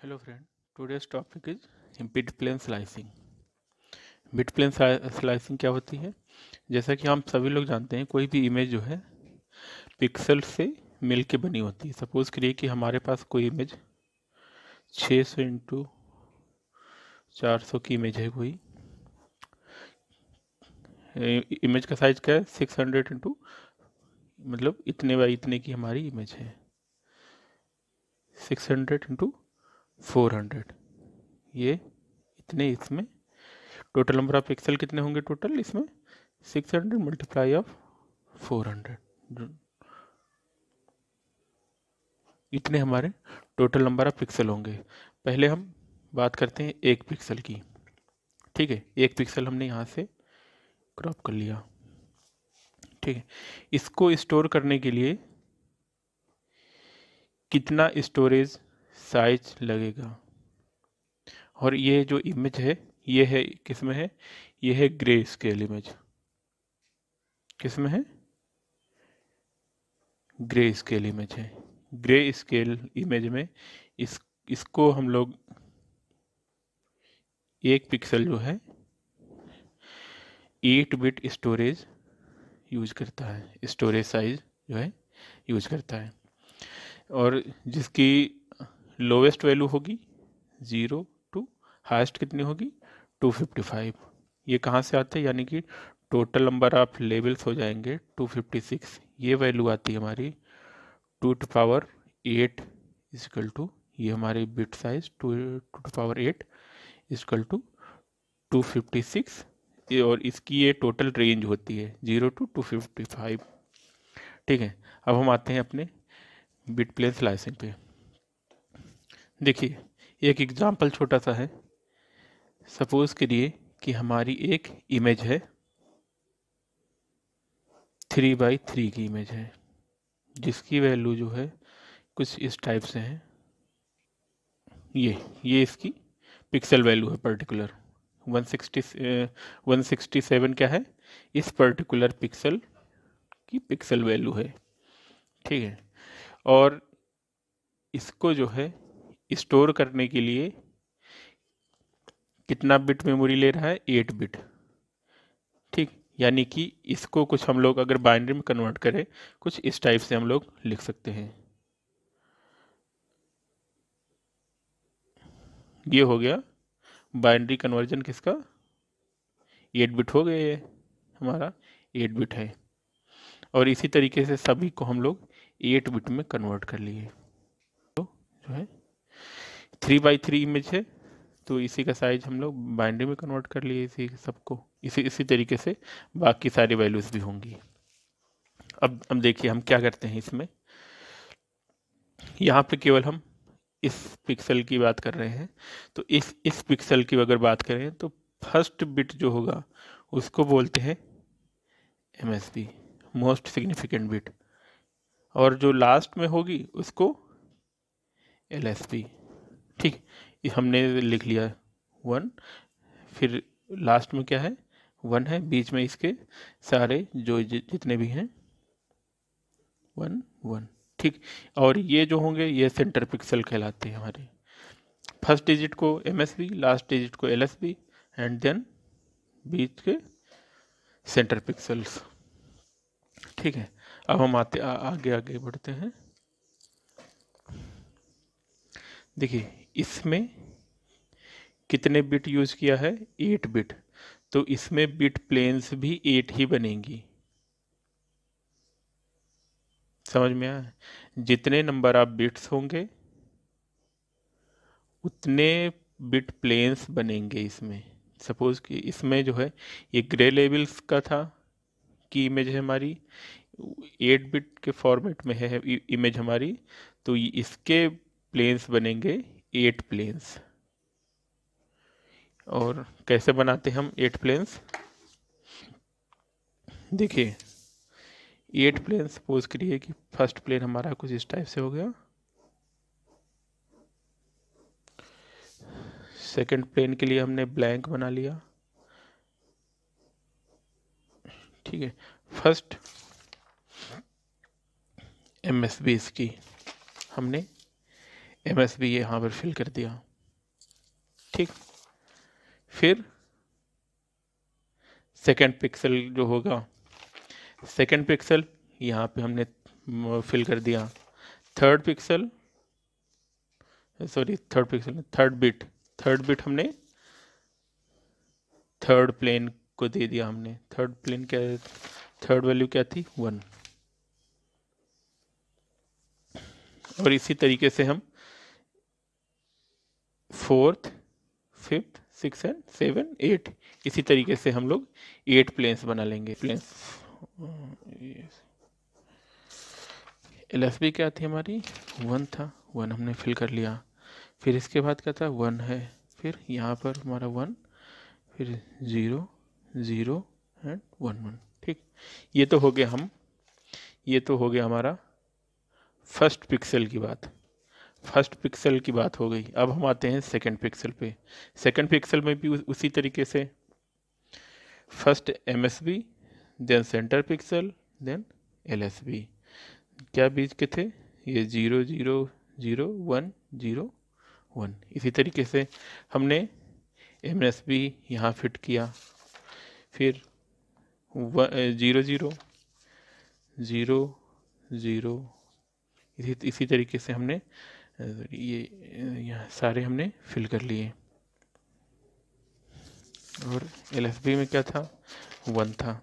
Hello friend, today's topic is bit plane slicing. Bit plane slicing क्या होती है? जैसा कि हम सभी लोग जानते हैं, कोई भी इमेज जो है पिक्सल से मिल के बनी होती है। सपोज करिए कि हमारे पास कोई इमेज 600 इंटू 400 की इमेज है। कोई इमेज का साइज क्या है? 600 इंटू मतलब इतने बाई इतने की हमारी इमेज है। 600 इंटू 400, ये इतने। इसमें टोटल नंबर ऑफ पिक्सल कितने होंगे? टोटल इसमें 600 मल्टीप्लाई ऑफ 400, इतने हमारे टोटल नंबर ऑफ पिक्सल होंगे। पहले हम बात करते हैं एक पिक्सल की। ठीक है, एक पिक्सल हमने यहाँ से क्रॉप कर लिया। ठीक है, इसको स्टोर करने के लिए कितना स्टोरेज साइज लगेगा? और ये जो इमेज है, ये है किस में है? ये है ग्रे स्केल इमेज। किस में है? ग्रे स्केल इमेज है। ग्रे स्केल इमेज में इसको हम लोग एक पिक्सल जो है 8 बिट स्टोरेज यूज करता है, स्टोरेज साइज जो है यूज करता है। और जिसकी लोवेस्ट वैल्यू होगी 0 टू हाईएस्ट कितनी होगी? 255। ये कहाँ से आते हैं? यानी कि टोटल नंबर ऑफ लेवल्स हो जाएंगे 256। ये वैल्यू आती है हमारी 2 टू पावर 8 इजकल टू, ये हमारी bit size 2 to power 8 is equal to 256। और इसकी ये टोटल रेंज होती है 0 टू 255। ठीक है, अब हम आते हैं अपने बिट प्लेन स्लाइसिंग पे। देखिए, एक एग्जांपल छोटा सा है। सपोज करिए कि हमारी एक इमेज है, 3x3 की इमेज है, जिसकी वैल्यू जो है कुछ इस टाइप से है। ये इसकी पिक्सल वैल्यू है पर्टिकुलर 167 क्या है? इस पर्टिकुलर पिक्सल की पिक्सल वैल्यू है। ठीक है, और इसको जो है स्टोर करने के लिए कितना बिट मेमोरी ले रहा है? 8 बिट। ठीक, यानी कि इसको कुछ हम लोग अगर बाइनरी में कन्वर्ट करें, कुछ इस टाइप से हम लोग लिख सकते हैं। ये हो गया बाइनरी कन्वर्जन किसका? 8 बिट हो गया, ये हमारा 8 बिट है। और इसी तरीके से सभी को हम लोग 8 बिट में कन्वर्ट कर लिए। तो जो है 3x3 इमेज है, तो इसी का साइज हम लोग बाइनरी में कन्वर्ट कर लिए। इसी सबको इसी तरीके से बाकी सारी वैल्यूज भी होंगी। अब देखिए हम क्या करते हैं इसमें। यहाँ पे केवल हम इस पिक्सल की बात कर रहे हैं। तो इस पिक्सल की अगर बात करें तो फर्स्ट बिट जो होगा उसको बोलते हैं MSB, मोस्ट सिग्निफिकेंट बिट। और जो लास्ट में होगी उसको LSB। ठीक, ये हमने लिख लिया 1, फिर लास्ट में क्या है? 1 है, बीच में इसके सारे जो जितने भी हैं 1 1। ठीक, और ये जो होंगे ये सेंटर पिक्सल कहलाते हैं हमारे। फर्स्ट डिजिट को MSB, लास्ट डिजिट को LSB, एंड देन बीच के सेंटर पिक्सल्स। ठीक है, अब हम आगे आगे बढ़ते हैं। देखिए इसमें कितने बिट यूज किया है? 8 बिट। तो इसमें बिट प्लेन्स भी 8 ही बनेंगी। समझ में आया? जितने नंबर ऑफ बिट्स होंगे उतने बिट प्लेन्स बनेंगे इसमें। सपोज कि इसमें जो है ये ग्रे लेवल्स का था कि इमेज है हमारी 8 बिट के फॉर्मेट में है इमेज हमारी, तो इसके प्लेन्स बनेंगे 8 प्लेन्स। और कैसे बनाते हैं हम 8 प्लेन्स? देखिए 8 प्लेन सपोज करिए कि फर्स्ट प्लेन हमारा कुछ इस टाइप से हो गया, सेकंड प्लेन के लिए हमने ब्लैंक बना लिया। ठीक है, फर्स्ट MSB इसकी हमने MSB यहाँ पर फिल कर दिया। ठीक, फिर सेकंड पिक्सल जो होगा, सेकंड पिक्सल यहाँ पे हमने फिल कर दिया। Third pixel, sorry third pixel, third bit हमने थर्ड प्लेन को दे दिया हमने। थर्ड प्लेन क्या, थर्ड वैल्यू क्या थी, 1। और इसी तरीके से हम fourth, fifth, six and seven, 8, इसी तरीके से हम लोग 8 प्लेन्स बना लेंगे। प्लेन्स LSB क्या थी हमारी, 1 था, 1 हमने फिल कर लिया। फिर इसके बाद क्या था, 1 है, फिर यहाँ पर हमारा 1, फिर 0 0 एंड 1 1। ठीक, ये तो हो गया ये तो हो गया हमारा फर्स्ट पिक्सल की बात। फर्स्ट पिक्सल की बात हो गई। अब हम आते हैं सेकंड पिक्सल पे। सेकंड पिक्सल में भी उसी तरीके से first MSB, then centre pixel, then LSB। क्या बीच के थे, ये 0 0 0 1 0 1। इसी तरीके से हमने MSB यहाँ फिट किया, फिर 0 0 0 0, इसी तरीके से हमने ये यहाँ सारे हमने फिल कर लिए। और LSB में क्या था, 1 था।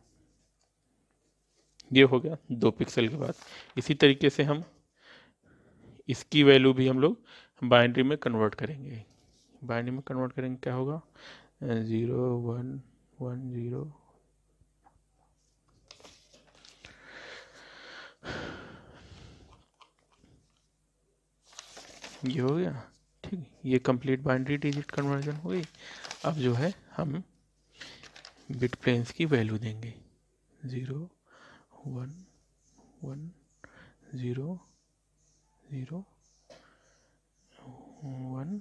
ये हो गया 2 पिक्सल के बाद। इसी तरीके से हम इसकी वैल्यू भी हम लोग बाइनरी में कन्वर्ट करेंगे। बाइनरी में कन्वर्ट करेंगे, क्या होगा, 0 1 1 0। ये हो गया। ठीक, ये कंप्लीट बाइनरी डिजिट कन्वर्जन हो गई। अब जो है हम बिट प्लेन्स की वैल्यू देंगे, 0 1 1 0 0 1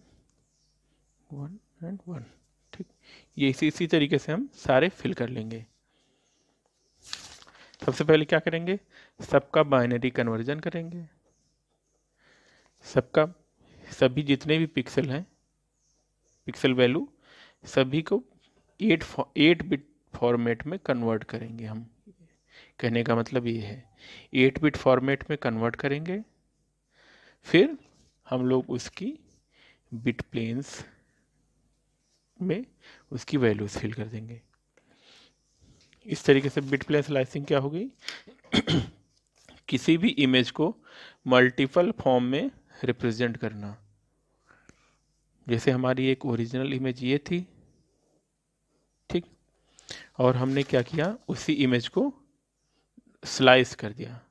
1 एंड 1। ठीक, ये इसी तरीके से हम सारे फिल कर लेंगे। सबसे पहले क्या करेंगे, सबका बाइनरी कन्वर्जन करेंगे। सबका, सभी जितने भी पिक्सल हैं, पिक्सल वैल्यू सभी को 8 बिट फॉर्मेट में कन्वर्ट करेंगे हम। कहने का मतलब ये है, 8 बिट फॉर्मेट में कन्वर्ट करेंगे। फिर हम लोग उसकी बिट प्लेन्स में उसकी वैल्यूज फिल कर देंगे। इस तरीके से बिट प्लेन स्लाइसिंग क्या हो गई, किसी भी इमेज को मल्टीपल फॉर्म में रिप्रेजेंट करना। जैसे हमारी एक ओरिजिनल इमेज ये थी, ठीक, और हमने क्या किया, उसी इमेज को स्लाइस कर दिया।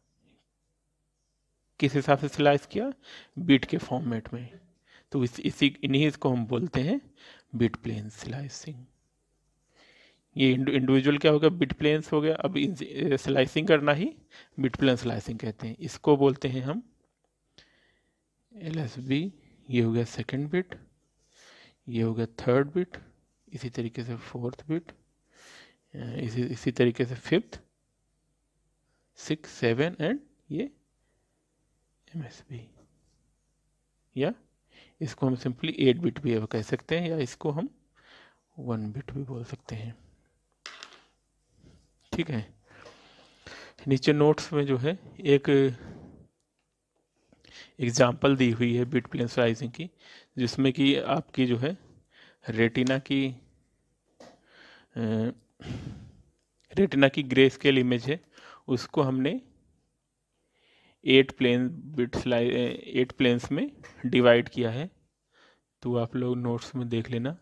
किस हिसाब से स्लाइस किया, बिट के फॉर्मेट में। तो इन्हीं इसको हम बोलते हैं बिट प्लेन स्लाइसिंग। ये इंडिविजुअल क्या होगा, बिट प्लेन्स हो गया। अब स्लाइसिंग करना ही बिट प्लेन स्लाइसिंग कहते हैं। इसको बोलते हैं हम LSB। ये हो गया सेकंड बिट, ये हो गया थर्ड बिट, इसी तरीके से फोर्थ बिट, इसी तरीके से फिफ्थ, 6 7 एंड ये MSB। या इसको हम सिंपली 8 बिट भी कह सकते हैं, या इसको हम 1 बिट भी बोल सकते हैं। ठीक है, नीचे नोट्स में जो है एक एग्जाम्पल दी हुई है बिट प्लेन स्लाइसिंग की, जिसमें कि आपकी जो है रेटिना की ग्रे स्केल इमेज है, उसको हमने 8 प्लेन्स में डिवाइड किया है। तो आप लोग नोट्स में देख लेना